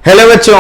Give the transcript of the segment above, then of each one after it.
Hello बच्चों,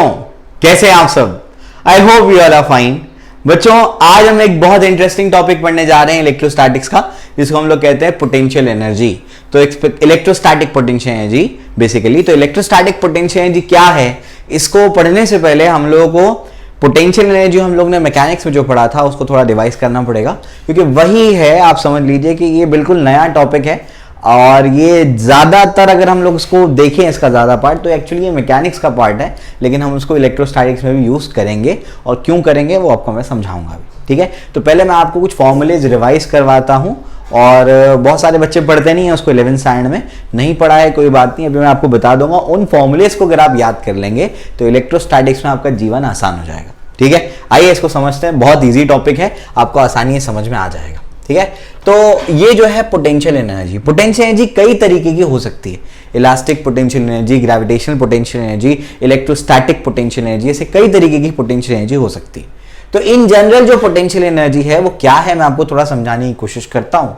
कैसे हैं आप सब। I hope you all are fine. बच्चों, आज हम एक बहुत इंटरेस्टिंग टॉपिक पढ़ने जा रहे हैं इलेक्ट्रोस्टैटिक्स का, जिसको हम लोग कहते हैं पोटेंशियल एनर्जी। तो इलेक्ट्रोस्टैटिक पोटेंशियल एनर्जी बेसिकली, तो इलेक्ट्रोस्टैटिक पोटेंशियल एनर्जी क्या है, इसको पढ़ने से पहले हम लोगों को पोटेंशियल एनर्जी हम लोग ने मैकेनिक्स में जो पढ़ा था उसको थोड़ा रिवाइज करना पड़ेगा, क्योंकि वही है, आप समझ लीजिए कि ये बिल्कुल नया टॉपिक है और ये ज़्यादातर अगर हम लोग इसको देखें इसका ज़्यादा पार्ट, तो एक्चुअली ये मैकेनिक्स का पार्ट है, लेकिन हम उसको इलेक्ट्रोस्टैटिक्स में भी यूज़ करेंगे और क्यों करेंगे वो आपको मैं समझाऊंगा अभी। ठीक है, तो पहले मैं आपको कुछ फॉर्मूलेज रिवाइज करवाता हूँ। और बहुत सारे बच्चे पढ़ते नहीं हैं उसको, 11th स्टैंडर्ड में नहीं पढ़ा है, कोई बात नहीं, अभी मैं आपको बता दूंगा। उन फॉर्मूलेज को अगर आप याद कर लेंगे तो इलेक्ट्रोस्टैटिक्स में आपका जीवन आसान हो जाएगा। ठीक है, आइए इसको समझते हैं। बहुत ईजी टॉपिक है, आपको आसानी से समझ में आ जाएगा। ठीक है, तो ये जो है पोटेंशियल एनर्जी, पोटेंशियल एनर्जी कई तरीके की हो सकती है। Elastic potential energy, gravitational potential energy, electrostatic potential energy, ऐसे कई तरीके की पोटेंशियल एनर्जी हो सकती है। तो इन जनरल जो पोटेंशियल एनर्जी है वो क्या है, मैं आपको थोड़ा समझाने की कोशिश करता हूं।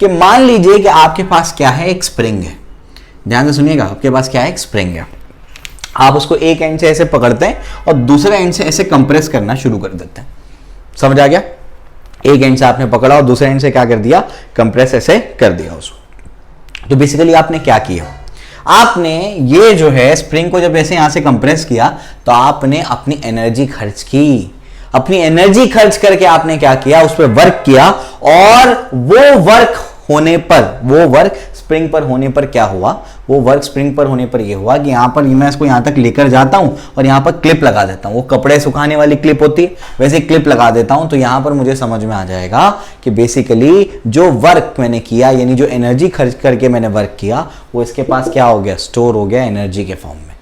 कि मान लीजिए कि आपके पास क्या है, एक स्प्रिंग है। ध्यान से सुनिएगा, आपके पास क्या है, एक स्प्रिंग है। आप उसको एक एंड से ऐसे पकड़ते हैं और दूसरे एंड से ऐसे कंप्रेस करना शुरू कर देते हैं। समझ आ गया? एक एंड से आपने पकड़ा और दूसरे एंड से क्या कर दिया, कंप्रेस ऐसे कर दिया उसको। तो बेसिकली आपने क्या किया, आपने ये जो है स्प्रिंग को जब ऐसे यहां से कंप्रेस किया तो आपने अपनी एनर्जी खर्च की। अपनी एनर्जी खर्च करके आपने क्या किया, उस पर वर्क किया, और वो वर्क होने पर, वो वर्क स्प्रिंग पर होने पर क्या हुआ, वो वर्क स्प्रिंग पर होने पर ये हुआ कि यहां पर मैं इसको यहां तक लेकर जाता हूं और यहां पर क्लिप लगा देता हूं। वो कपड़े सुखाने वाली क्लिप होती है, वैसे क्लिप लगा देता हूं। तो यहां पर मुझे समझ में आ जाएगा कि बेसिकली जो वर्क मैंने किया, यानी जो एनर्जी खर्च करके मैंने वर्क किया, वो इसके पास क्या हो गया, स्टोर हो गया एनर्जी के फॉर्म में।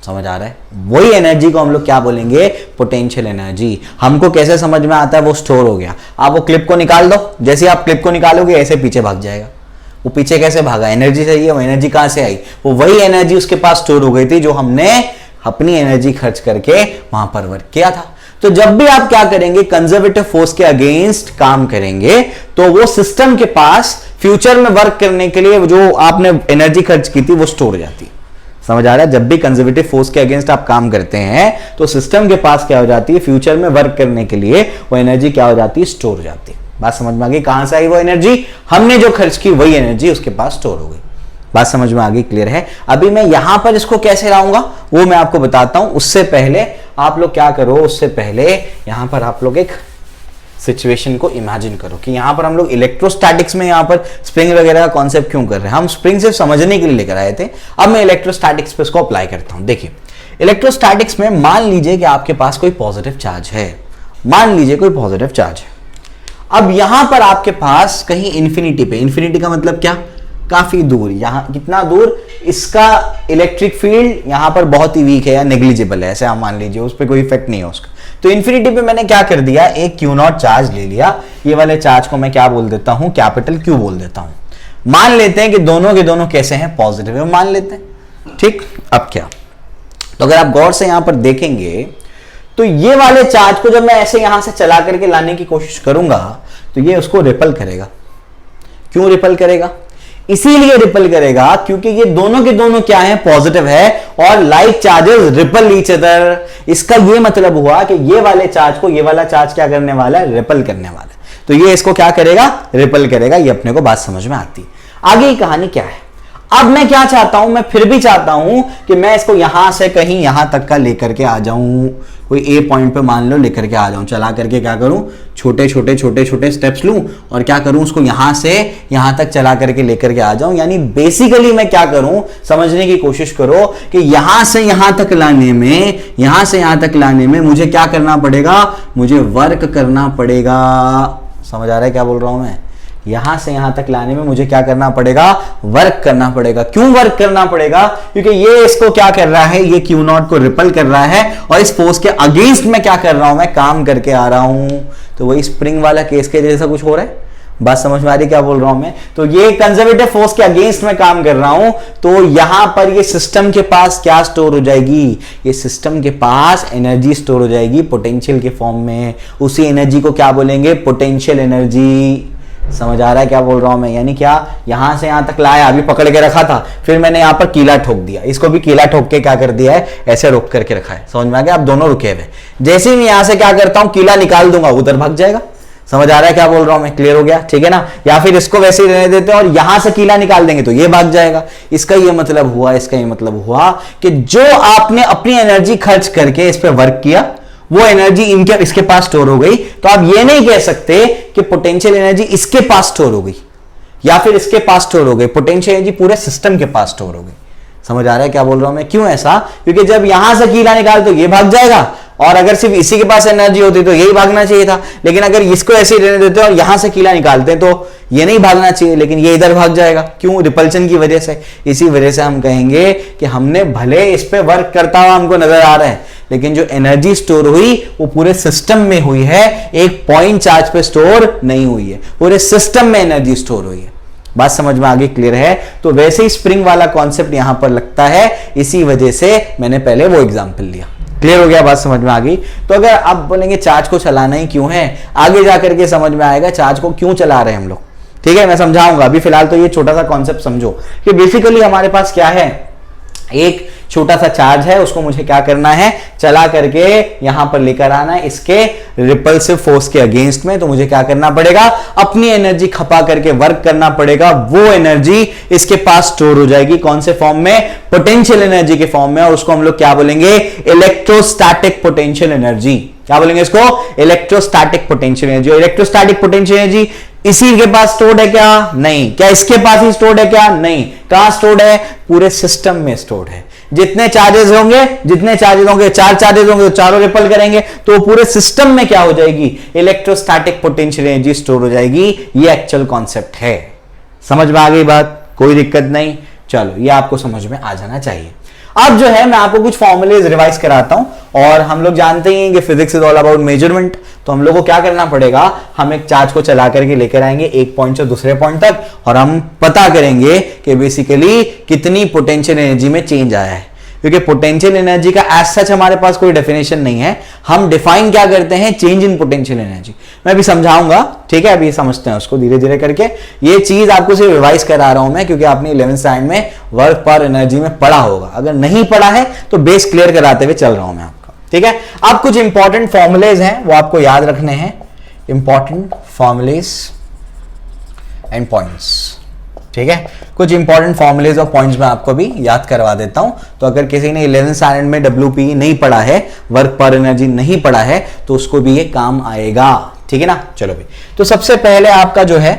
समझ आ रहा है? वही एनर्जी को हम लोग क्या बोलेंगे, पोटेंशियल एनर्जी। हमको कैसे समझ में आता है, वो स्टोर हो गया। आप वो क्लिप को निकाल दो, जैसे आप क्लिप को निकालोगे ऐसे पीछे भाग जाएगा। वो पीछे कैसे भागा, एनर्जी से ही है। वो एनर्जी कहां से आई, वो वही एनर्जी उसके पास स्टोर हो गई थी जो हमने अपनी एनर्जी खर्च करके वहां पर वर्क किया था। तो जब भी आप क्या करेंगे, कंजर्वेटिव फोर्स के अगेंस्ट काम करेंगे, तो वो सिस्टम के पास फ्यूचर में वर्क करने के लिए जो आपने एनर्जी खर्च की थी वो स्टोर हो जाती है। समझ आ रहा है? जब भी कंजर्वेटिव फोर्स के अगेंस्ट आप काम करते हैं तो सिस्टम के पास क्या हो जाती है, फ्यूचर में वर्क करने के लिए वो एनर्जी क्या हो जाती है, स्टोर हो जाती है। बात समझ में आ गई? कहां से आई वो एनर्जी, हमने जो खर्च की वही एनर्जी उसके पास स्टोर हो गई। बात समझ में आ गई? क्लियर है? अभी मैं यहां पर इसको कैसे लाऊंगा वो मैं आपको बताता हूं। उससे पहले आप लोग क्या करो, उससे पहले यहां पर आप लोग एक सिचुएशन को इमेजिन करो कि यहां पर हम लोग इलेक्ट्रोस्टैटिक्स में यहां पर स्प्रिंग वगैरह का कॉन्सेप्ट क्यों कर रहे हैं। हम स्प्रिंग सिर्फ समझने के लिए लेकर आए थे, अब मैं इलेक्ट्रोस्टैटिक्स पे इसको अप्लाई करता हूं। देखिए, इलेक्ट्रोस्टैटिक्स में मान लीजिए कि आपके पास कोई पॉजिटिव चार्ज है, मान लीजिए कोई पॉजिटिव चार्ज है। अब यहां पर आपके पास कहीं इंफिनिटी पे, इंफिनिटी का मतलब क्या, काफी दूर, यहां कितना दूर, इसका इलेक्ट्रिक फील्ड यहां पर बहुत ही वीक है या नेग्लिजिबल है, ऐसे आप मान लीजिए, उस पर कोई इफेक्ट नहीं है उसका। तो इंफिनिटी पे मैंने क्या कर दिया, एक Q0 चार्ज ले लिया। ये वाले चार्ज को मैं क्या बोल देता हूं, कैपिटल Q बोल देता हूं। मान लेते हैं कि दोनों के दोनों कैसे हैं, पॉजिटिव है, मान लेते हैं। ठीक, अब क्या, तो अगर आप गौर से यहां पर देखेंगे तो ये वाले चार्ज को जब मैं ऐसे यहां से चला करके लाने की कोशिश करूंगा तो ये उसको रिपल करेगा। क्यों रिपल करेगा, इसीलिए रिपल करेगा क्योंकि ये दोनों के दोनों क्या है, पॉजिटिव है, और like charges ripple each other. इसका ये मतलब हुआ कि ये वाले चार्ज को ये वाला चार्ज क्या करने वाला है, रिपल करने वाला है। तो ये इसको क्या करेगा, रिपल करेगा। ये अपने को बात समझ में आती है। आगे की कहानी क्या है, अब मैं क्या चाहता हूं, मैं फिर भी चाहता हूं कि मैं इसको यहां से कहीं यहां तक का लेकर के आ जाऊं, कोई ए पॉइंट पे मान लो लेकर के आ जाऊं, चला करके क्या करूं, छोटे छोटे स्टेप्स लूं और क्या करूं, उसको यहां से यहां तक चला करके लेकर के आ जाऊं। यानी बेसिकली मैं क्या करूं, समझने की कोशिश करो कि यहां से यहां तक लाने में, यहां से यहां तक लाने में मुझे क्या करना पड़ेगा, मुझे वर्क करना पड़ेगा। समझ आ रहा है क्या बोल रहा हूं मैं, यहां से यहां तक लाने में मुझे क्या करना पड़ेगा, वर्क करना पड़ेगा। क्यों वर्क करना पड़ेगा, क्योंकि ये इसको क्या कर रहा है, ये Q0 को रिपल कर रहा है और इस फोर्स के अगेंस्ट में क्या कर रहा हूं, मैं काम करके आ रहा हूं। तो वही स्प्रिंग वाला केस के जैसा कुछ हो रहा है। बात समझ में आ रही क्या बोल रहा हूं मैं। तो ये कंजर्वेटिव फोर्स के अगेंस्ट में काम कर रहा हूं, तो यहां पर ये सिस्टम के पास क्या स्टोर हो जाएगी, ये सिस्टम के पास एनर्जी स्टोर हो जाएगी पोटेंशियल के फॉर्म में। उसी एनर्जी को क्या बोलेंगे, पोटेंशियल एनर्जी। समझ आ रहा है क्या बोल रहा हूं मैं? यानी क्या, यहां से यहां तक लाया, अभी पकड़ के रखा था, फिर मैंने यहां पर कीला ठोक दिया, इसको भी कीला ठोक के क्या कर दिया है, ऐसे रोक करके रखा है। समझ में आ गया? अब दोनों रुके हुए, जैसे ही मैं यहां से क्या करता हूं, कीला निकाल दूंगा, उधर भाग जाएगा। समझ आ रहा है क्या बोल रहा हूं मैं? क्लियर हो गया? ठीक है ना? या फिर इसको वैसे ही रहने देते हैं और यहां से कीला निकाल देंगे तो ये भाग जाएगा। इसका ये मतलब हुआ, इसका ये मतलब हुआ कि जो आपने अपनी एनर्जी खर्च करके इस पर वर्क किया, वो एनर्जी इसके पास स्टोर हो गई। तो आप ये नहीं कह सकते कि पोटेंशियल एनर्जी इसके पास स्टोर हो गई या फिर इसके पास स्टोर हो गई, पोटेंशियल एनर्जी पूरे सिस्टम के पास स्टोर हो गई। समझ आ रहा है क्या बोल रहा हूं मैं? क्यों ऐसा? क्योंकि जब यहां से कीला निकाल तो ये भाग जाएगा, और अगर सिर्फ इसी के पास एनर्जी होती तो यही भागना चाहिए था। लेकिन अगर इसको ऐसे ही रहने देते और यहां से कीला निकालते तो ये नहीं भागना चाहिए, लेकिन ये इधर भाग जाएगा। क्यों? रिपल्शन की वजह से। इसी वजह से हम कहेंगे कि हमने भले इस पे वर्क करता हुआ हमको नजर आ रहा है, लेकिन जो एनर्जी स्टोर हुई वो पूरे सिस्टम में हुई है, एक पॉइंट चार्ज पे स्टोर नहीं हुई है, पूरे सिस्टम में एनर्जी स्टोर हुई है। बात समझ में आगे? क्लियर है? तो वैसे ही स्प्रिंग वाला कॉन्सेप्ट यहां पर लगता है, इसी वजह से मैंने पहले वो एग्जांपल लिया। क्लियर हो गया? बात समझ में आ गई? तो अगर आप बोलेंगे चार्ज को चलाना ही क्यों है, आगे जाकर के समझ में आएगा चार्ज को क्यों चला रहे हैं हम लोग। ठीक है, मैं समझाऊंगा। अभी फिलहाल तो ये छोटा सा कॉन्सेप्ट समझो कि बेसिकली हमारे पास क्या है, एक छोटा सा चार्ज है, उसको मुझे क्या करना है, चला करके यहां पर लेकर आना है इसके रिपल्सिव फोर्स के अगेंस्ट में। तो मुझे क्या करना पड़ेगा, अपनी एनर्जी खपा करके वर्क करना पड़ेगा। वो एनर्जी इसके पास स्टोर हो जाएगी, कौन से फॉर्म में, पोटेंशियल एनर्जी के फॉर्म में, और उसको हम लोग क्या बोलेंगे, इलेक्ट्रोस्टैटिक पोटेंशियल एनर्जी। क्या बोलेंगे इसको? Electrostatic potential energy. Electrostatic potential energy इसी के पास स्टोर्ड है क्या? नहीं। क्या इसके पास ही स्टोर्ड है क्या? नहीं। कहां स्टोर्ड है? पूरे सिस्टम में स्टोर्ड है। जितने चार्जेस होंगे, चार चार्जेस होंगे तो चारों रिपल करेंगे, तो पूरे सिस्टम में क्या हो जाएगी, इलेक्ट्रोस्टैटिक पोटेंशियल एनर्जी स्टोर हो जाएगी। ये एक्चुअल कॉन्सेप्ट है। समझ में आ गई बात? कोई दिक्कत नहीं। चलो, ये आपको समझ में आ जाना चाहिए। अब जो है मैं आपको कुछ फॉर्मूलेज रिवाइज कराता हूं, और हम लोग जानते ही हैं कि physics is all about measurement. तो हम लोग को क्या करना पड़ेगा, हम एक चार्ज को चला करके लेकर आएंगे एक पॉइंट से दूसरे पॉइंट तक, और हम पता करेंगे कि बेसिकली कितनी पोटेंशियल एनर्जी में चेंज आया है। क्योंकि पोटेंशियल एनर्जी का एज सच हमारे पास कोई डेफिनेशन नहीं है, हम डिफाइन क्या करते हैं, चेंज इन पोटेंशियल एनर्जी। मैं अभी समझाऊंगा, ठीक है? अभी समझते हैं उसको धीरे धीरे करके। ये चीज आपको सिर्फ रिवाइज करा रहा हूं मैं, क्योंकि आपने 11th स्टैंडर्ड में वर्क पर एनर्जी में पढ़ा होगा। अगर नहीं पढ़ा है तो बेस क्लियर कराते हुए चल रहा हूं मैं आपका, ठीक है? अब कुछ इंपॉर्टेंट फॉर्मुलेज हैं, वो आपको याद रखने हैं। इंपॉर्टेंट फॉर्मुलेज एंड पॉइंट्स, ठीक है? कुछ इंपॉर्टेंट फॉर्मुलेज और पॉइंट्स मैं आपको भी याद करवा देता हूं। तो अगर किसी ने 11th स्टैंडर्ड में WP नहीं पढ़ा है, वर्क पर एनर्जी नहीं पढ़ा है, तो उसको भी ये काम आएगा, ठीक है ना? चलो भाई, तो सबसे पहले आपका जो है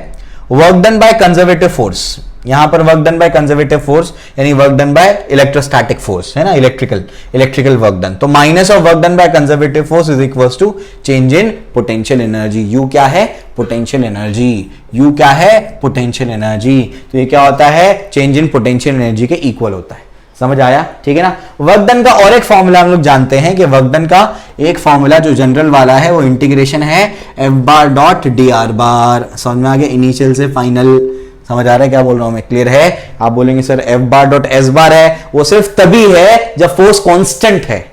work done by conservative force, यहां पर work done by conservative force यानी work done by electrostatic force, है ना, इलेक्ट्रिकल वर्क डन। तो minus of work done by conservative force is equals to change in potential energy. U क्या है? Potential energy. U क्या है? Potential energy. तो ये क्या होता है, चेंज इन पोटेंशियल एनर्जी के इक्वल होता है। समझ आया? ठीक है ना? वर्क डन का और एक फॉर्मूला हम लोग जानते हैं कि वर्क डन का एक फॉर्मूला जो जनरल वाला है वो इंटीग्रेशन है F bar dot d r बार। समझ में आ गया? इनिशियल से फाइनल। समझ आ रहा है क्या बोल रहा हूं मैं? क्लियर है? आप बोलेंगे sir F bar dot S bar है, वो सिर्फ तभी है जब फोर्स कांस्टेंट है।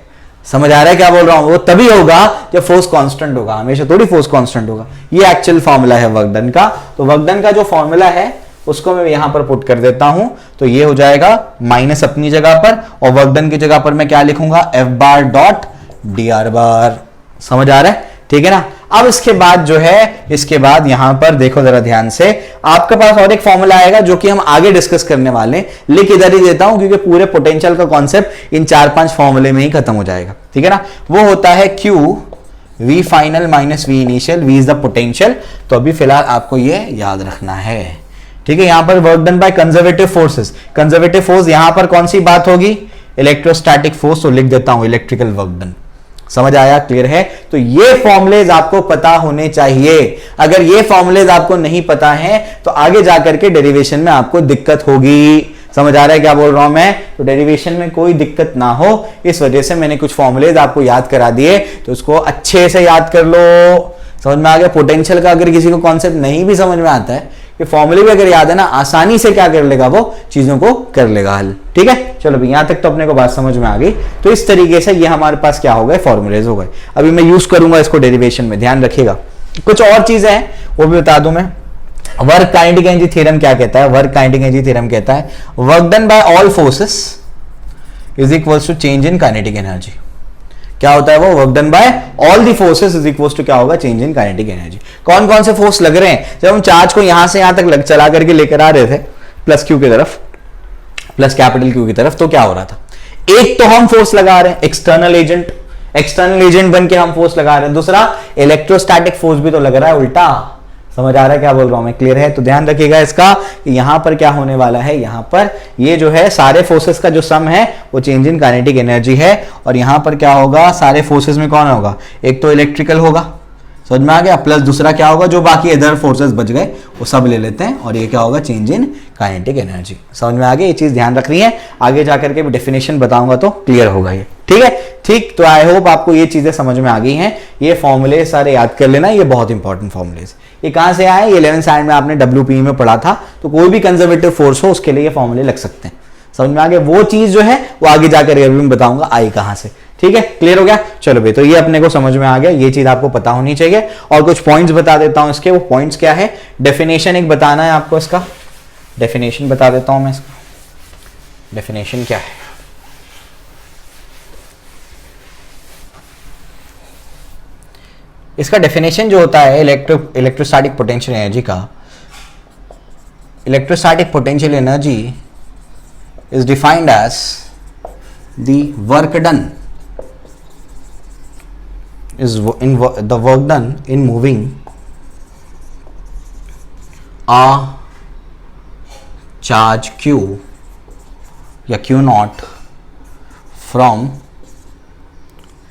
समझ आ रहा है क्या बोल रहा हूं? वो तभी होगा जब फोर्स कांस्टेंट होगा, हमेशा थोड़ी फोर्स कांस्टेंट होगा। ये एक्चुअल फॉर्मूला है वर्क डन का। तो वर्क डन का जो फॉर्मूला है उसको मैं यहां पर पुट कर देता हूं, तो ये हो जाएगा माइनस अपनी जगह पर, और वर्क डन की जगह पर मैं क्या लिखूंगा, F bar dot d r बार। समझ आ रहा है? ठीक है ना? अब इसके बाद जो है, इसके बाद यहां पर देखो जरा ध्यान से, आपके पास और एक फॉर्मूला आएगा जो कि हम आगे डिस्कस करने वाले हैं। लिख इधर ही देता हूं क्योंकि पूरे पोटेंशियल का कॉन्सेप्ट इन 4-5 फॉर्मूले में ही खत्म हो जाएगा, ठीक है ना? वो होता है Q V final minus V initial, V is the potential. तो अभी फिलहाल आपको ये याद रखना है, ठीक है? यहां पर work done by conservative forces, conservative force यहां पर कौन सी बात होगी, इलेक्ट्रोस्टैटिक फोर्स। तो लिख देता हूं इलेक्ट्रिकल वर्क डन। समझ आया? क्लियर है? तो ये फॉर्मुलेज आपको पता होने चाहिए। अगर ये फॉर्मुलेज आपको नहीं पता है तो आगे जाकर के डेरिवेशन में आपको दिक्कत होगी। समझ आ रहा है क्या बोल रहा हूं मैं? तो डेरिवेशन में कोई दिक्कत ना हो इस वजह से मैंने कुछ फॉर्मुलेज आपको याद करा दिए, तो उसको अच्छे से याद कर लो। समझ में आ गया? पोटेंशियल का अगर किसी को कॉन्सेप्ट नहीं भी समझ में आता है, ये फॉर्मूले भी अगर याद है ना, आसानी से क्या कर लेगा, वो चीजों को कर लेगा हल, ठीक है? चलो भाई, यहां तक तो अपने को बात समझ में आ गई। तो इस तरीके से ये हमारे पास क्या हो गए, फॉर्मूलेज हो गए। अभी मैं यूज करूंगा इसको डेरिवेशन में, ध्यान रखिएगा। कुछ और चीजें हैं वो भी बता दूं मैं। वर्क काइनेटिक एनर्जी थ्योरम क्या कहता है? वर्क काइनेटिक एनर्जी थ्योरम कहता है work done by all forces is equals to change in kinetic energy. क्या होता है वो? Work done by all the forces is equals to क्या होगा? Change in kinetic energy. कौन कौन से फोर्स लग रहे हैं? जब हम चार्ज को यहां से यहां तक चला करके लेकर आ रहे थे प्लस क्यू की तरफ, प्लस कैपिटल क्यू की तरफ, तो क्या हो रहा था? एक तो हम फोर्स लगा रहे हैं एक्सटर्नल एजेंट, एक्सटर्नल एजेंट बन के हम फोर्स लगा रहे हैं। दूसरा इलेक्ट्रोस्टैटिक फोर्स भी तो लग रहा है उल्टा। समझ आ रहा है क्या बोल रहा हूं मैं? क्लियर है? तो ध्यान रखिएगा इसका कि यहां पर क्या होने वाला है, यहां पर ये जो है सारे फोर्सेस का जो सम है वो चेंज इन काइनेटिक एनर्जी है। और यहां पर क्या होगा? सारे फोर्सेस में कौन होगा? एक तो इलेक्ट्रिकल होगा, समझ में आ गया, प्लस दूसरा क्या होगा? जो बाकी अदर फोर्सेस बच गए वो सब ले लेते हैं और ये क्या होगा? Change in kinetic energy. समझ में आ गया? ये चीज ध्यान रखनी है, आगे जाकर के भी डेफिनेशन बताऊंगा तो क्लियर होगा ये। ठीक है, ठीक। तो आई होप आपको ये चीजें समझ में आ गई हैं। ये फॉर्मूले सारे याद कर लेना, ये बहुत इंपॉर्टेंट फॉर्मूलेज। ये कहां से आए? ये 11th स्टैंडर्ड में आपने WPE में पढ़ा था। तो कोई भी कंजर्वेटिव फोर्स हो उसके लिए ये फॉर्मूले लग सकते हैं। समझ में आ गया? वो चीज जो है वो आगे जाकर रिव्यू में बताऊंगा आई कहां से। ठीक है, क्लियर हो गया? चलो भाई, तो ये अपने को समझ में आ गया, ये चीज आपको पता होनी चाहिए। और कुछ पॉइंट्स बता देता हूं इसके। वो पॉइंट्स क्या है? डेफिनेशन एक बताना है आपको, इसका डेफिनेशन बता देता हूं मैं इसका। डेफिनेशन क्या है? इसका डेफिनेशन जो होता है इलेक्ट्रोस्टैटिक पोटेंशियल एनर्जी का, electrostatic potential energy is defined as the work done is the work done in moving a charge q या q naught from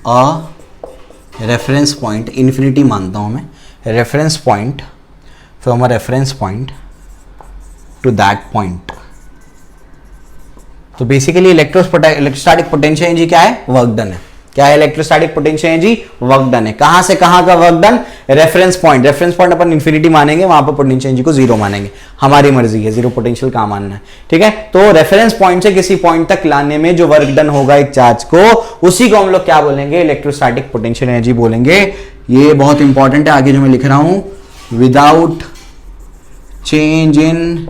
a reference point, infinity मानता हूं मैं, reference point, from a reference point to that point। तो basically electrostatic potential energy क्या है? Work done है। क्या है electrostatic potential energy? Work done है। कहां से कहां का work done? Reference point. Reference point अपन इंफिनिटी मानेंगे, वहां पर पोटेंशियल एनर्जी को जीरो मानेंगे, हमारी मर्जी है, जीरो पोटेंशियल कहां मानना है। ठीक है, तो रेफरेंस पॉइंट से किसी पॉइंट तक लाने में जो वर्क डन होगा एक चार्ज को, उसी को हम लोग क्या बोलेंगे? इलेक्ट्रोस्टैटिक पोटेंशियल एनर्जी बोलेंगे। ये बहुत इंपॉर्टेंट है, आगे जो मैं लिख रहा हूं, without change in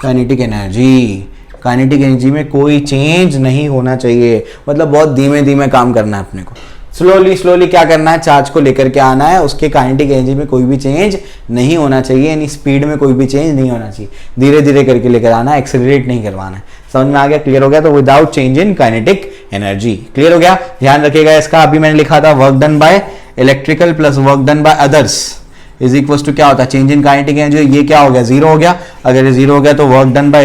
kinetic energy. Kinetic energy में कोई चेंज नहीं होना चाहिए, मतलब बहुत धीमे धीमे काम करना है अपने को, स्लोली स्लोली क्या करना है? चार्ज को लेकर के आना है, उसके काइनेटिक एनर्जी में कोई भी चेंज नहीं होना चाहिए, यानी स्पीड में कोई भी चेंज नहीं होना चाहिए, धीरे धीरे करके लेकर आना है, एक्सेलरेट नहीं करवाना है। समझ में आ गया? क्लियर हो गया? तो without change in kinetic energy. Clear हो गया? ध्यान रखिएगा इसका। अभी मैंने लिखा था work done by electrical plus work done by others is equal to क्या होता है? Change in kinetic energy. ये क्या हो गया? जीरो हो गया। अगर ये जीरो हो गया तो work done by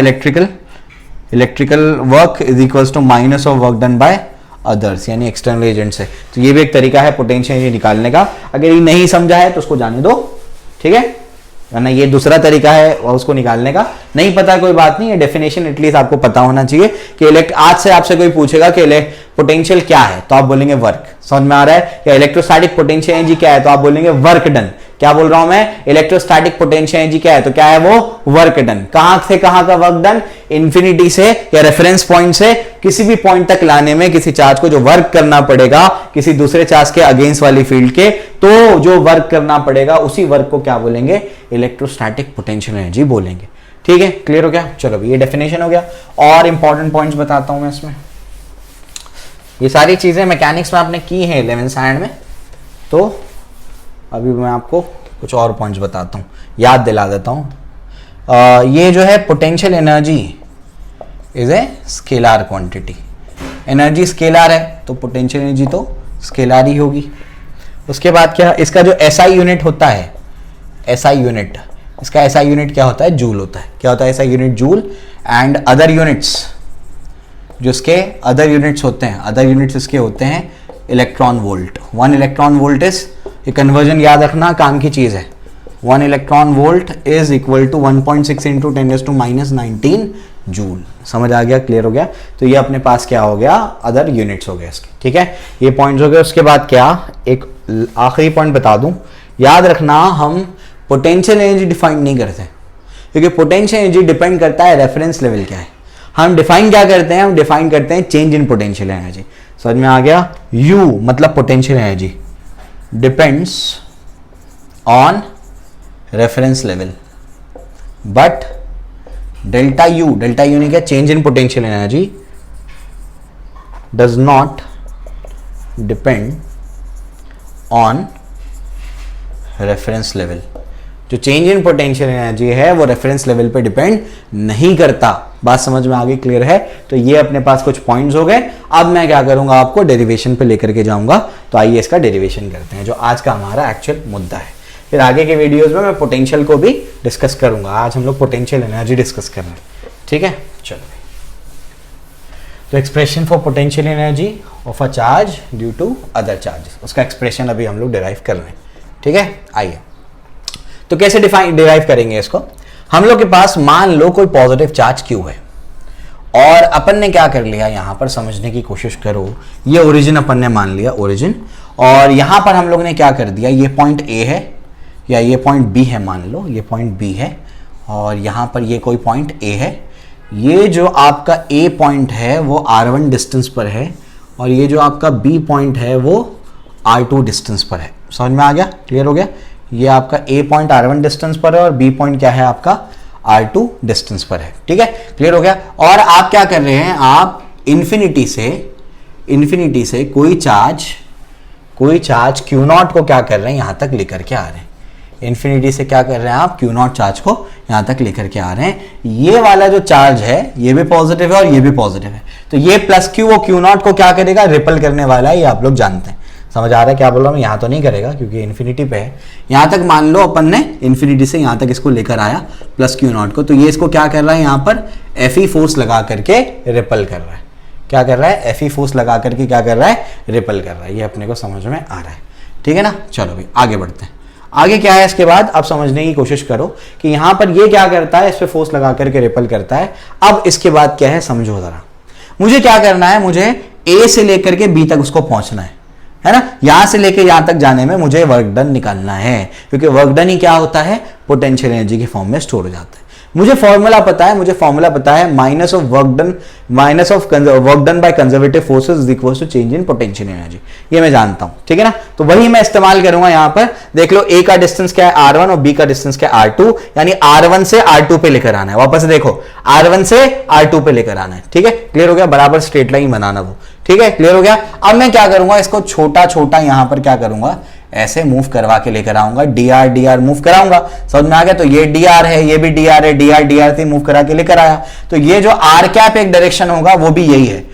electrical work is equals to minus of work done by others, यानी एक्सटर्नल एजेंट से। तो ये भी एक तरीका है पोटेंशियल एनर्जी निकालने का। अगर ये नहीं समझा है तो उसको जाने दो, ठीक है, वरना ये दूसरा तरीका है उसको निकालने का। नहीं पता कोई बात नहीं, ये डेफिनेशन एटलीस्ट आपको पता होना चाहिए कि आज से आपसे कोई पूछेगा कि पोटेंशियल क्या है तो आप बोलेंगे वर्क। समझ में आ रहा है? या इलेक्ट्रोस्टैटिक पोटेंशियल एनर्जी क्या है तो आप बोलेंगे वर्क डन। क्या बोल रहा हूं मैं? इलेक्ट्रोस्टैटिक पोटेंशियल एनर्जी क्या है तो क्या है वो? Work done. कहां से कहां का वर्क डन? इंफिनिटी से या रेफरेंस पॉइंट से किसी भी पॉइंट तक लाने में किसी चार्ज को जो वर्क करना पड़ेगा किसी दूसरे चार्ज के अगेंस्ट वाली फील्ड के, तो जो वर्क करना पड़ेगा उसी वर्क को क्या बोलेंगे? इलेक्ट्रोस्टैटिक पोटेंशियल एनर्जी बोलेंगे। ठीक है, क्लियर हो गया? चलो ये डेफिनेशन हो गया। और इंपॉर्टेंट पॉइंट्स बताता हूं मैं इसमें। ये सारी चीजें मैकेनिक्स में आपने की हैं 11th स्टैंडर्ड में, तो अभी मैं आपको कुछ और पॉइंट्स बताता हूं, याद दिला देता हूं। ये जो है potential energy is a scalar quantity. Energy scalar है तो पोटेंशियल एनर्जी तो स्केलर ही होगी। उसके बाद क्या? इसका जो SI यूनिट होता है, SI यूनिट, इसका SI यूनिट क्या होता है? जूल होता है। क्या होता है SI unit? Joule. And other units, जो इसके अदर यूनिट्स होते हैं, अदर यूनिट्स इसके होते हैं electron volt. 1 electron volt is, ये कन्वर्जन याद रखना काम की चीज है, 1 electron volt is equal to 1.6 into 10⁻⁻19 joule. समझ आ गया? क्लियर हो गया? तो ये अपने पास क्या हो गया? अदर यूनिट्स हो गए इसके। ठीक है, ये पॉइंट्स हो गए। उसके बाद क्या? एक आखिरी पॉइंट बता दूं, याद रखना हम पोटेंशियल एनर्जी डिफाइन नहीं करते, क्योंकि पोटेंशियल एनर्जी डिपेंड करता है रेफरेंस लेवल क्या है। हम डिफाइन क्या करते हैं? हम डिफाइन करते हैं चेंज इन पोटेंशियल एनर्जी। समझ में आ गया? U मतलब potential energy depends on reference level. But delta U ने क्या, change in potential energy does not depend on reference level. जो चेंज इन पोटेंशियल एनर्जी है वो रेफरेंस लेवल पे डिपेंड नहीं करता। बात समझ में आ गई, क्लियर है? तो ये अपने पास कुछ पॉइंट्स हो गए। अब मैं क्या करूंगा, आपको डेरिवेशन पे लेकर के जाऊंगा। तो आइए इसका डेरिवेशन करते हैं, जो आज का हमारा एक्चुअल मुद्दा है। फिर आगे के वीडियोस में मैं पोटेंशियल को भी डिस्कस करूंगा। आज हम लोग पोटेंशियल एनर्जी डिस्कस कर रहे हैं, ठीक है? चलो, तो expression for potential energy of a charge due to other charges, उसका एक्सप्रेशन अभी हम लोग डिराइव कर रहे हैं, ठीक है? आइए, तो कैसे डिराइव करेंगे इसको? हम लोग के पास मान लो कोई पॉजिटिव चार्ज क्यू है, और अपन ने क्या कर लिया, यहां पर समझने की कोशिश करो। ये ओरिजिन अपन ने मान लिया, ओरिजिन, और यहां पर हम लोग ने क्या कर दिया, ये पॉइंट ए है या ये पॉइंट बी है, मान लो ये पॉइंट बी है और यहां पर ये कोई पॉइंट ए है। ये जो आपका ए पॉइंट है वो R1 डिस्टेंस पर है, और ये जो आपका बी पॉइंट है वो R2 डिस्टेंस पर है। समझ में आ गया? क्लियर हो गया? ये आपका ए पॉइंट R1 डिस्टेंस पर है और बी पॉइंट क्या है आपका, R2 डिस्टेंस पर है, ठीक है? क्लियर हो गया? और आप क्या कर रहे हैं, आप इन्फिनिटी से कोई चार्ज Q0 को क्या कर रहे हैं, यहां तक लेकर के आ रहे हैं। इन्फिनिटी से क्या कर रहे हैं आप, Q0 चार्ज को यहां तक लेकर के आ रहे हैं। ये वाला जो चार्ज है ये भी पॉजिटिव है और ये भी पॉजिटिव है, तो ये प्लस Q वो Q0 को क्या करेगा, रिपल करने वाला है। ये आप लोग जानते हैं। समझ आ रहा है क्या बोल रहा हूं? यहां तो नहीं करेगा क्योंकि इन्फिनिटी पे है। यहां तक मान लो अपन ने इन्फिनिटी से यहां तक इसको लेकर आया प्लस Q0 को, तो ये इसको क्या कर रहा है, यहां पर Fe फोर्स लगा करके रिपल कर रहा है। क्या कर रहा है, Fe फोर्स लगा करके क्या कर रहा है, रिपल कर रहा है। ये अपने को समझ में आ रहा है, ठीक है ना? चलो भाई आगे बढ़ते हैं। आगे क्या है इसके बाद, अब समझने की कोशिश करो कि यहां पर ये क्या करता है, इस पे फोर्स लगा करके रिपल करता है। अब इसके बाद क्या है, समझो जरा। मुझे क्या करना है, मुझे ए से लेकर के बी तक उसको पहुंचना है ना? यहां से लेकर यहां तक जाने में मुझे वर्क डन निकालना है, क्योंकि वर्क डन ही क्या होता है, पोटेंशियल एनर्जी के फॉर्म में स्टोर हो जाता है। मुझे फॉर्मूला पता है, minus of work done by conservative forces is equal to change in potential energy. ये मैं जानता हूं, ठीक है ना? तो वही मैं इस्तेमाल करूंगा यहां पर। देख लो, ए का डिस्टेंस क्या है R1 और बी का डिस्टेंस क्या है R2, यानी R1 से R2 पे लेकर आना है। वापस से देखो, R1 से R2 पे लेकर आना है, ठीक है? क्लियर हो गया? बराबर स्ट्रेट लाइन बनाना वो, ठीक है? क्लियर हो गया? अब मैं क्या करूंगा, इसको छोटा छोटा यहां पर क्या करूंगा, ऐसे मूव करवा के लेकर आऊंगा। dr मूव कराऊंगा। समझ में आ गया? तो ये dr है, ये भी dr है, dr से मूव करा के लेकर आया। तो ये जो r कैप एक डायरेक्शन होगा वो भी यही है।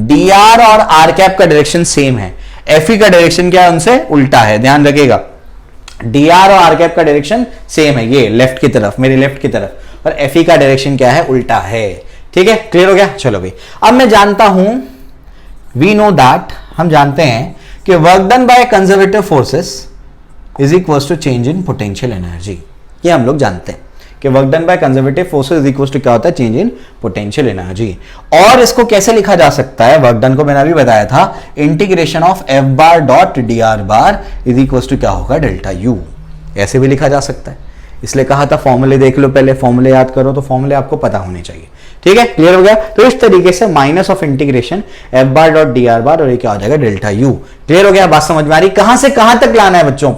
dr और r कैप का डायरेक्शन सेम है। fe का डायरेक्शन क्या है, उनसे उल्टा है, ध्यान रखिएगा। dr और r कैप का डायरेक्शन सेम है, ये लेफ्ट की तरफ, मेरे लेफ्ट की तरफ, और fe का डायरेक्शन क्या है, उल्टा है, ठीक है? क्लियर हो गया? चलो भाई, अब मैं जानता हूं, वी नो दैट, हम जानते हैं कि work done by conservative forces is equal to change in potential energy. ये हम लोग जानते हैं कि work done by conservative forces is equal to क्या होता है, चेंज इन पोटेंशियल एनर्जी। और इसको कैसे लिखा जा सकता है, वर्क डन को मैंने अभी बताया था, integration of f bar dot d r bar is equal to क्या होगा, डेल्टा यू। ऐसे भी लिखा जा सकता है, इसलिए कहा था फॉर्मूले देख लो पहले, फॉर्मूले याद करो, तो फॉर्मूले आपको पता होने चाहिए, ठीक है? क्लियर हो गया? तो इस तरीके से minus of integration F bar dot d r बार, और ये क्या हो जाएगा, डेल्टा यू। क्लियर हो गया? बात समझ में आ रही? कहां से कहां तक लाना है बच्चों,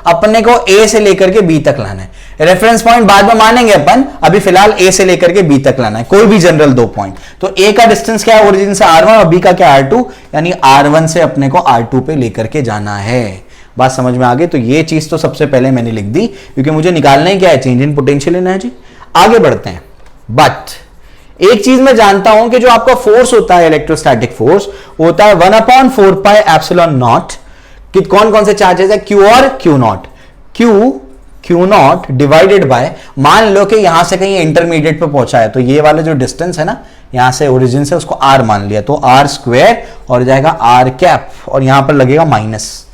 अपने को ए से लेकर के बी तक लाना है। रेफरेंस पॉइंट बाद में मानेंगे अपन, अभी फिलहाल ए से लेकर के बी तक लाना है, कोई भी जनरल 2 पॉइंट। तो ए का डिस्टेंस क्या है, ओरिजिन से R1, और बी का क्या R2, यानी R1 से अपने को R2 पे लेकर के जाना है। बात समझ में आ गई? तो ये चीज तो सबसे पहले मैंने लिख दी, क्योंकि मुझे निकालना ही क्या है, चेंज इन पोटेंशियल एनर्जी। आगे बढ़ते हैं। बट एक चीज मैं जानता हूं कि जो आपका फोर्स होता है, इलेक्ट्रोस्टैटिक फोर्स होता है 1/4 पाई एप्सिलॉन नॉट, कि कौन कौन से चार्जेस है, Q और Q0, Q0 डिवाइडेड बाय, मान लो कि यहां से कहीं इंटरमीडिएट पे पहुंचा है, तो ये वाला जो डिस्टेंस है ना, यहां से ओरिजिन से, उसको R मान लिया, तो R स्क्वायर और जाएगा R कैप, और यहां पर लगेगा माइनस।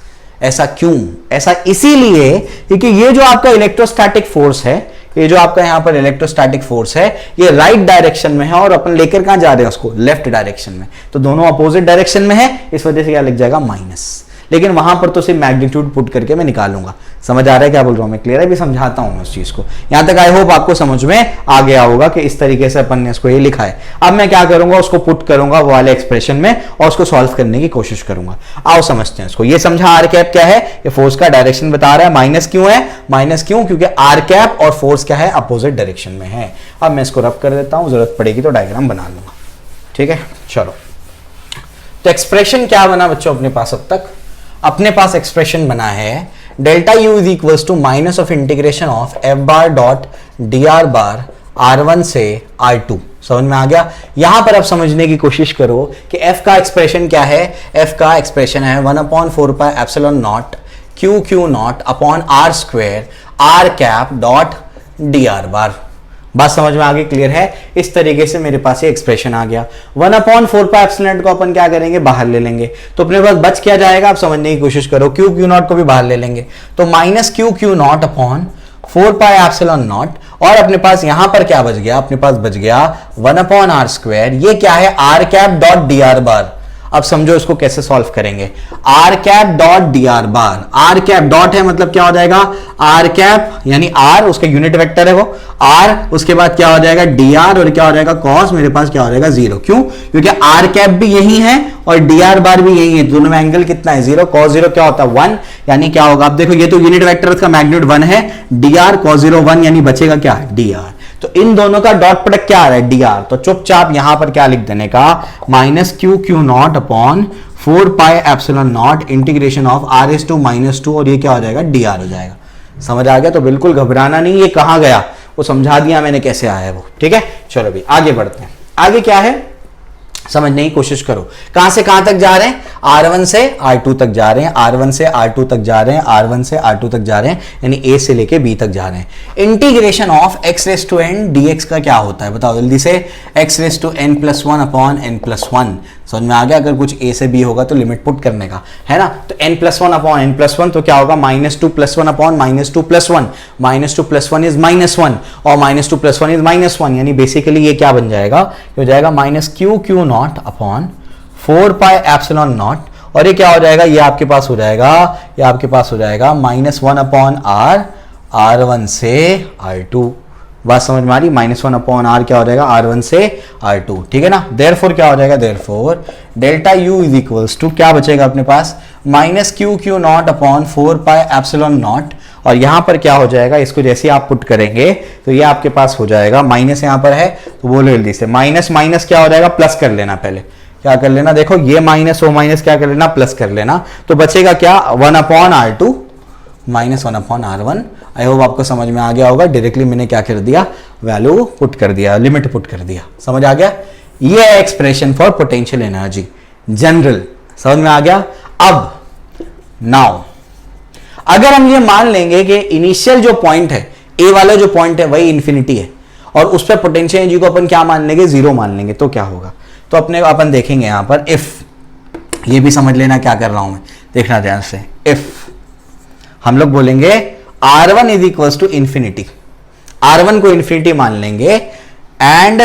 ऐसा क्यों? ऐसा इसीलिए क्योंकि ये जो आपका इलेक्ट्रोस्टैटिक फोर्स है, ये जो आपका यहां पर इलेक्ट्रोस्टैटिक फोर्स है, ये राइट डायरेक्शन में है, और अपन लेकर कहां जा रहे हैं उसको, लेफ्ट डायरेक्शन में। तो दोनों अपोजिट डायरेक्शन में है, इस वजह से क्या लिख जाएगा, माइनस। लेकिन वहां पर तो सिर्फ मैग्नीट्यूड पुट करके मैं निकालूंगा। समझ आ रहा है क्या बोल रहा हूं मैं? क्लियर है? भी समझाता हूं उस चीज को। यहां तक आई होप आपको समझ में आ गया होगा कि इस तरीके से अपन ने इसको ये लिखा है। अब मैं क्या करूंगा, उसको पुट करूंगा वो वाले एक्सप्रेशन में और उसको सॉल्व करने की कोशिश करूंगा। आओ समझते हैं इसको। ये समझा आर कैप क्या है, ये फोर्स का डायरेक्शन बता रहा है। माइनस क्यों है? माइनस क्यों? क्योंकि आर कैप और फोर्स क्या है, अपोजिट डायरेक्शन में है। अब मैं इसको रब कर देता हूं, जरूरत पड़ेगी तो डायग्राम बना लूंगा। ठीक है, चलो। तो एक्सप्रेशन क्या बना बच्चों अपने पास? अब तक अपने पास एक्सप्रेशन बना है delta u is equals to minus of integration of f bar dot d r bar R1 से R2। समझ में आ गया? यहां पर आप समझने की कोशिश करो कि f का एक्सप्रेशन क्या है। f का एक्सप्रेशन है 1/4 pi epsilon not q naught upon r square r cap dot d r बार। बात समझ में आ गई? क्लियर है? इस तरीके से मेरे पास ये एक्सप्रेशन आ गया। 1/4 पाई एप्सिलॉन नॉट को अपन क्या करेंगे, बाहर ले लेंगे, तो अपने पास बच क्या जाएगा, आप समझने की कोशिश करो। q नॉट को भी बाहर ले लेंगे तो minus q naught upon 4 pi epsilon naught, और अपने पास यहां पर क्या बच गया, अपने पास बच गया 1/r स्क्वायर। ये क्या है, r cap dot d r बार। अब समझो इसको कैसे सॉल्व करेंगे। r cap dot d r बार, r कैप डॉट है मतलब क्या हो जाएगा, r कैप यानी r उसका यूनिट वेक्टर है वो r, उसके बाद क्या हो जाएगा dr, और क्या हो जाएगा cos, मेरे पास क्या हो जाएगा 0। क्यों? क्योंकि r कैप भी यही है और dr बार भी यही है, दोनों में एंगल कितना है 0। cos 0 क्या होता है 1, यानी क्या होगा, अब देखो ये तो यूनिट वेक्टर का मैग्नीट्यूड 1 है, dr cos 0 1 यानी बचेगा क्या, dr। तो इन दोनों का डॉट प्रोडक्ट क्या आ रहा है, dr। तो चुपचाप यहां पर क्या लिख देने का, minus q naught upon 4 pi epsilon not integration of r⁻², और ये क्या हो जाएगा, dr हो जाएगा। समझ आ गया? तो बिल्कुल घबराना नहीं, ये कहां गया वो समझा दिया मैंने कैसे आया है वो। ठीक है, चलो भाई आगे बढ़ते हैं। आगे क्या है समझने की कोशिश करो। कहां से कहां तक जा रहे हैं, R1 से R2 तक जा रहे हैं, R1 से R2 तक जा रहे हैं, R1 से R2 तक जा रहे हैं, यानी A से लेके B तक जा रहे हैं। इंटीग्रेशन ऑफ x⁻n dx का क्या होता है बताओ जल्दी से, x⁻n+1 अपॉन n+1। समझ में आ गया? अगर कुछ A से B होगा तो लिमिट पुट करने का है ना, तो n+1 अपॉन n+1 तो क्या होगा, -2+1 अपॉन -2+1, -2+1 इज -1 और -2+1 इज -1, यानी बेसिकली ये क्या बन जाएगा, हो जाएगा -q naught upon 4 pi epsilon naught, और ये क्या हो जाएगा, ये आपके पास हो जाएगा, ये आपके पास हो जाएगा -1 अपॉन r, R1 से R2। बात समझ में आ रही? -1 अपॉन r क्या हो जाएगा, R1 से R2। ठीक है ना? देयरफॉर क्या हो जाएगा, therefore delta u is equals to क्या बचेगा अपने पास, -q naught upon 4 pi epsilon naught, और यहां पर क्या हो जाएगा, इसको जैसे आप पुट करेंगे तो ये आपके पास हो जाएगा, माइनस यहां पर है तो बोलो जल्दी से, माइनस माइनस क्या हो जाएगा, प्लस कर लेना। पहले क्या कर लेना, देखो ये माइनस हो माइनस क्या कर लेना, प्लस कर लेना, तो बचेगा क्या 1/r2 -1/r1। आई होप आपको समझ में आ गया होगा। डायरेक्टली मैंने क्या कर दिया, वैल्यू पुट कर दिया, लिमिट पुट कर दिया। समझ आ गया? ये है expression for potential energy general. समझ में आ गया? अब नाउ अगर हम ये मान लेंगे कि इनिशियल जो पॉइंट है, ए वाला जो पॉइंट है वही इंफिनिटी है, और उस पर पोटेंशियल एनर्जी को अपन क्या मान लेंगे, 0 मान लेंगे, तो क्या होगा। तो अपने अपन देखेंगे यहां पर इफ, ये भी समझ लेना क्या कर रहा हूं मैं, देखना ध्यान से। इफ हम लोग बोलेंगे R1 is equal to infinity, R1 को इंफिनिटी मान लेंगे, एंड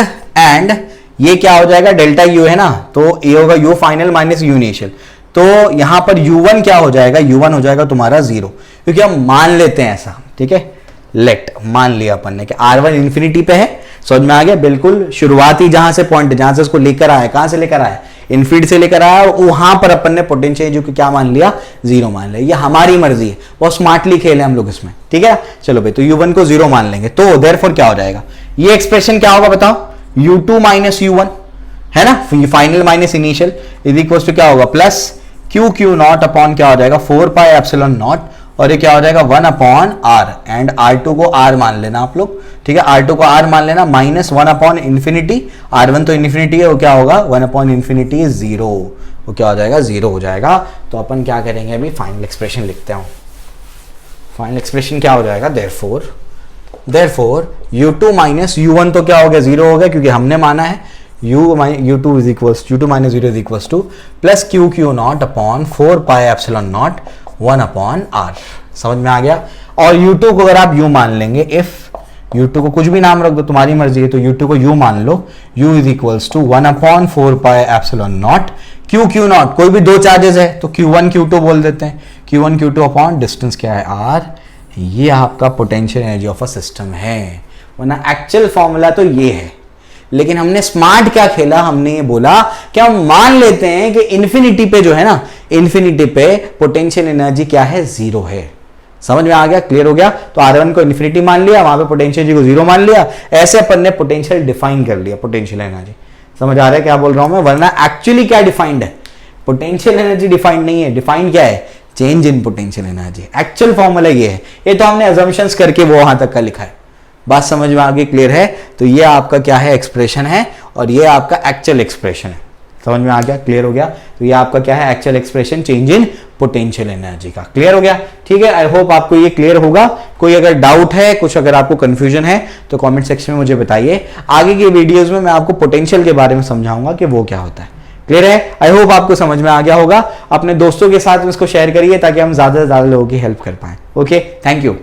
ये क्या हो जाएगा, डेल्टा यू है ना, तो ये होगा you final minus you initial, तो यहां पर U1 क्या हो जाएगा, U1 हो जाएगा तुम्हारा 0, क्योंकि हम मान लेते हैं ऐसा। ठीक है, लेट मान लिया अपन ने कि R1 इंफिनिटी पे है। समझ में आ गया? बिल्कुल शुरुआती जहां से पॉइंट, जहां से उसको लेकर आया, कहां से लेकर आया, इनफिनिटी से लेकर आया, वहां पर अपन ने पोटेंशियल एनर्जी को क्या मान लिया, 0 मान लिया। ये हमारी मर्जी है, बहुत स्मार्टली खेले हम लोग इसमें। ठीक है, चलो भाई, तो U1 को 0 मान लेंगे, तो देयरफॉर क्या हो जाएगा, ये एक्सप्रेशन क्या होगा बताओ, U2 माइनस U1 है ना, final minus initial is equal to क्या होगा, प्लस q नॉट अपॉन क्या हो जाएगा 4 पाई एप्सिलॉन नॉट, और ये क्या हो जाएगा 1/r, एंड R2 को r मान लेना आप लोग। ठीक है, R2 को r मान लेना, -1 अपॉन इंफिनिटी, R1 तो इंफिनिटी है, वो क्या होगा 1 अपॉन इंफिनिटी 0, वो क्या हो जाएगा 0 हो जाएगा। तो अपन क्या करेंगे अभी, फाइनल एक्सप्रेशन लिखते हैं। फाइनल एक्सप्रेशन क्या हो जाएगा, देयरफॉर U2 माइनस U1 तो क्या हो गया 0 हो गया, क्योंकि हमने माना है U2 is equals U2 minus 0 is equals two plus q naught upon 4 pi epsilon not 1/r। समझ में आ गया? और U2 को अगर आप U मान लेंगे, इफ U2 को कुछ भी नाम रख दो, तुम्हारी मर्जी है, तो U2 को U मान लो, U is equals to 1/4 pi epsilon naught q q naught, कोई भी दो चार्जेस है तो Q1 Q2 बोल देते हैं, Q1 Q2 अपॉन डिस्टेंस क्या है R, ये आपका potential energy of a system है, वरना एक्चुअल फॉर्मूला तो ये है। लेकिन हमने स्मार्ट क्या खेला, हमने ये बोला कि हम मान लेते हैं कि इन्फिनिटी पे जो है ना, इन्फिनिटी पे पोटेंशियल एनर्जी क्या है, जीरो है। समझ में आ गया, क्लियर हो गया। तो R1 को इन्फिनिटी मान लिया, वहां पे पोटेंशियल एनर्जी को जीरो मान लिया, ऐसे अपन ने पोटेंशियल डिफाइन कर लिया, पोटेंशियल एनर्जी। समझ आ रहा है क्या बोल रहा हूं मैं, वरना एक्चुअली क्या डिफाइंड है, पोटेंशियल एनर्जी डिफाइंड नहीं है, डिफाइंड क्या है, change in potential energy. Actual formula ये है, ये तो हमने अजम्पशंस करके वो वहां तक का लिखा है। बात समझ में आ गई, क्लियर है। तो ये आपका क्या है, एक्सप्रेशन है, और ये आपका एक्चुअल एक्सप्रेशन है। समझ में आ गया, क्लियर हो गया। तो ये आपका क्या है, actual expression change in potential energy का, क्लियर हो गया। ठीक है, आई होप आपको ये क्लियर होगा। कोई अगर डाउट है, कुछ अगर आपको कंफ्यूजन है तो कमेंट सेक्शन में मुझे बताइए। आगे की वीडियोस में मैं आपको पोटेंशियल के बारे में समझाऊंगा कि वो क्या होता है। क्लियर है, आई होप आपको समझ में आ गया होगा। अपने दोस्तों के साथ इसको शेयर करिए ताकि हम ज्यादा से ज्यादा लोगों की हेल्प कर पाए। Okay, thank you.